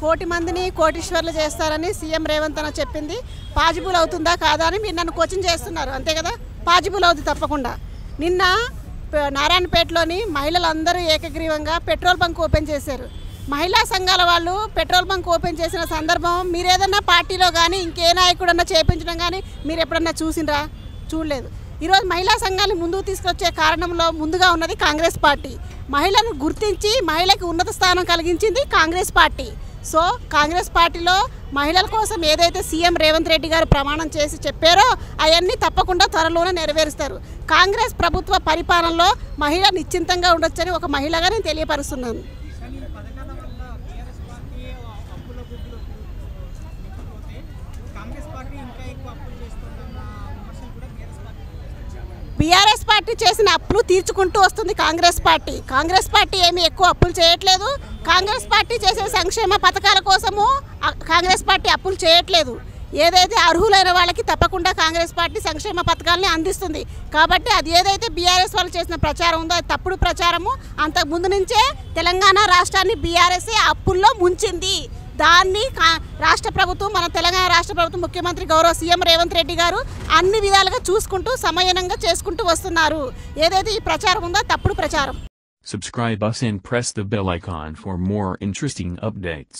కోటి మందిని కోటీశ్వర్లు చేస్తారని సీఎం రేవంత్ అన్న చెప్పింది పాజిబుల్ అవుతుందా కాదా అని మీరు నన్ను క్వశ్చన్ చేస్తున్నారు, అంతే కదా? పాజిబుల్ అవుతుంది తప్పకుండా. నిన్న నారాయణపేటలోని మహిళలందరూ ఏకగ్రీవంగా పెట్రోల్ బంక్ ఓపెన్ చేశారు. మహిళా సంఘాల వాళ్ళు పెట్రోల్ బంక్ ఓపెన్ చేసిన సందర్భం మీరు ఏదన్నా పార్టీలో కానీ ఇంకే నాయకుడన్నా చేపించడం కానీ మీరు ఎప్పుడన్నా చూసినరా? చూడలేదు. ఈరోజు మహిళా సంఘాన్ని ముందుకు తీసుకొచ్చే కారణంలో ముందుగా ఉన్నది కాంగ్రెస్ పార్టీ. మహిళను గుర్తించి మహిళకి ఉన్నత స్థానం కలిగించింది కాంగ్రెస్ పార్టీ. సో కాంగ్రెస్ పార్టీలో మహిళల కోసం ఏదైతే సీఎం రేవంత్ రెడ్డి గారు ప్రమాణం చేసి చెప్పారో అవన్నీ తప్పకుండా త్వరలోనే నెరవేరుస్తారు. కాంగ్రెస్ ప్రభుత్వ పరిపాలనలో మహిళ నిశ్చింతంగా ఉండొచ్చని ఒక మహిళగా నేను తెలియపరుస్తున్నాను. బీఆర్ఎస్ పార్టీ చేసిన అప్పులు తీర్చుకుంటూ వస్తుంది కాంగ్రెస్ పార్టీ. కాంగ్రెస్ పార్టీ ఏమీ ఎక్కువ అప్పులు చేయట్లేదు. కాంగ్రెస్ పార్టీ చేసే సంక్షేమ పథకాల కోసము కాంగ్రెస్ పార్టీ అప్పులు చేయట్లేదు. ఏదైతే అర్హులైన వాళ్ళకి తప్పకుండా కాంగ్రెస్ పార్టీ సంక్షేమ పథకాలని అందిస్తుంది. కాబట్టి అది ఏదైతే బీఆర్ఎస్ వాళ్ళు చేసిన ప్రచారం ఉందో అది తప్పుడు ప్రచారము. అంతకు ముందు నుంచే తెలంగాణ రాష్ట్రాన్ని బీఆర్ఎస్ అప్పుల్లో ముంచింది. దాన్ని రాష్ట్ర ప్రభుత్వం, మన తెలంగాణ రాష్ట్ర ప్రభుత్వం ముఖ్యమంత్రి గౌరవ సీఎం రేవంత్ రెడ్డి గారు అన్ని విధాలుగా చూసుకుంటూ సమయనంగా చేసుకుంటూ వస్తున్నారు. ఏదైతే ఈ ప్రచారం ఉందో తప్పుడు ప్రచారం. Subscribe us and press the bell icon for more interesting updates.